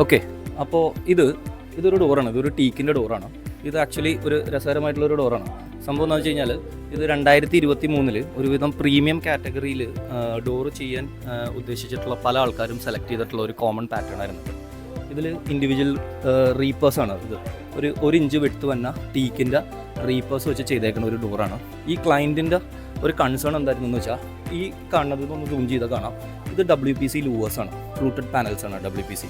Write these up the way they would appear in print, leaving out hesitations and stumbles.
Okay, അപ്പോൾ ഇതൊരു ഡോറാണ്. ഇതൊരു ടീക്കിൻ്റെ ഡോറാണ്. ഇത് ആക്ച്വലി ഒരു രസകരമായിട്ടുള്ളൊരു ഡോറാണ്. സംഭവം എന്ന് വെച്ച് കഴിഞ്ഞാൽ ഇത് 2023 ഒരുവിധം പ്രീമിയം കാറ്റഗറിയിൽ ഡോറ് ചെയ്യാൻ ഉദ്ദേശിച്ചിട്ടുള്ള പല ആൾക്കാരും സെലക്ട് ചെയ്തിട്ടുള്ള ഒരു കോമൺ പാറ്റേൺ ആയിരുന്നു. ഇതിൽ ഇൻഡിവിജ്വൽ റീപ്പേഴ്സാണ്. ഇത് ഒരു ഇഞ്ച് വിട്ട് വന്ന ടീക്കിൻ്റെ റീപ്പേഴ്സ് വെച്ച് ചെയ്തേക്കുന്ന ഒരു ഡോറാണ്. ഈ ക്ലയൻറ്റിൻ്റെ ഒരു കൺസേൺ എന്തായിരുന്നു എന്ന് വെച്ചാൽ, ഈ കാണുന്നത് ഇതൊന്ന് സൂം ചെയ്താൽ കാണാം, ഇത് WPC ലൂവേഴ്സാണ്, ഫ്ലൂട്ടഡ് പാനൽസാണ് WPC.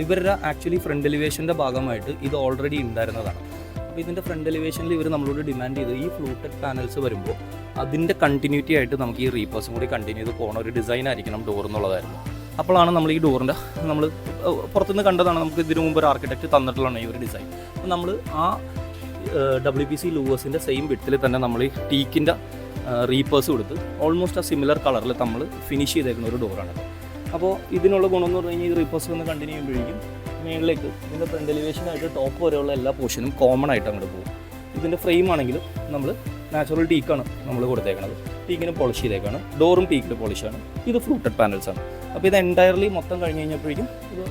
ഇവരുടെ ആക്ച്വലി ഫ്രണ്ട് എലിവേഷൻ്റെ ഭാഗമായിട്ട് ഇത് ഓൾറെഡി ഉണ്ടായിരുന്നതാണ്. അപ്പോൾ ഇതിൻ്റെ ഫ്രണ്ട് എലിവേഷനിൽ ഇവർ നമ്മളോട് ഡിമാൻഡ് ചെയ്ത് ഈ ഫ്ലൂട്ടഡ് പാനൽസ് വരുമ്പോൾ അതിൻ്റെ കണ്ടിന്യൂറ്റി ആയിട്ട് നമുക്ക് ഈ റീപ്പേഴ്സും കൂടി കണ്ടിന്യൂ ചെയ്ത് പോകുന്ന ഒരു ഡിസൈൻ ആയിരിക്കണം ഡോർ എന്നുള്ളതായിരുന്നു. അപ്പോഴാണ് നമ്മൾ ഈ ഡോറിൻ്റെ നമ്മൾ പുറത്തുനിന്ന് കണ്ടതാണ്, നമുക്ക് ഇതിനു മുമ്പ് ഒരു ആർക്കിടെക്റ്റ് തന്നിട്ടുള്ളതാണ് ഈ ഒരു ഡിസൈൻ. അപ്പോൾ നമ്മൾ ആ WPC ലൂവേഴ്സിൻ്റെ സെയിം വിട്ടിൽ തന്നെ നമ്മൾ ഈ ടീക്കിൻ്റെ റീപ്പേഴ്സ് കൊടുത്ത് ഓൾമോസ്റ്റ് ആ സിമിലർ കളറിൽ നമ്മൾ ഫിനിഷ് ചെയ്തേക്കുന്ന ഒരു ഡോറാണ്. അപ്പോൾ ഇതിനുള്ള ഗുണമെന്ന് പറഞ്ഞു കഴിഞ്ഞാൽ ഈ റീപ്പേഴ്സ് ഒന്ന് കണ്ടിന്യൂ ചെയ്യുമ്പോഴേക്കും മേളിലേക്ക് ഇതിൻ്റെ ഫ്രണ്ട് എലിവേഷനായിട്ട് ടോപ്പ് വരെയുള്ള എല്ലാ പോർഷനും കോമൺ ആയിട്ട് അങ്ങോട്ട് പോകും. ഇതിൻ്റെ ഫ്രെയിം ആണെങ്കിലും നമ്മൾ നാച്ചുറൽ ടീക്കാണ് നമ്മൾ കൊടുത്തേക്കുന്നത്, ടീക്കിന് പോളിഷ് ചെയ്തേക്കാണ്. ഡോറും ടീക്കിൽ പോളിഷാണ്. ഇത് ഫ്ലൂട്ടഡ് പാനൽസാണ്. അപ്പോൾ ഇത് എൻറ്റയർലി മൊത്തം കഴിഞ്ഞ് കഴിഞ്ഞപ്പോഴേക്കും ഇത്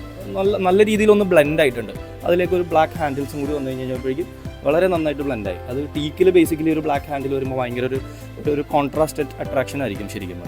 നല്ല രീതിയിലൊന്ന് ബ്ലെൻഡ് ആയിട്ടുണ്ട്. അതിലേക്ക് ഒരു ബ്ലാക്ക് ഹാൻഡിൽസും കൂടി വന്നു കഴിഞ്ഞപ്പോഴേക്കും വളരെ നന്നായിട്ട് ബ്ലെൻഡായി. അത് ടീക്കിൽ ബേസിക്കലി ഒരു ബ്ലാക്ക് ഹാൻഡിൽ വരുമ്പോൾ ഭയങ്കര ഒരു കോൺട്രാസ്റ്റ് അട്രാക്ഷൻ ആയിരിക്കും ശരിക്കും.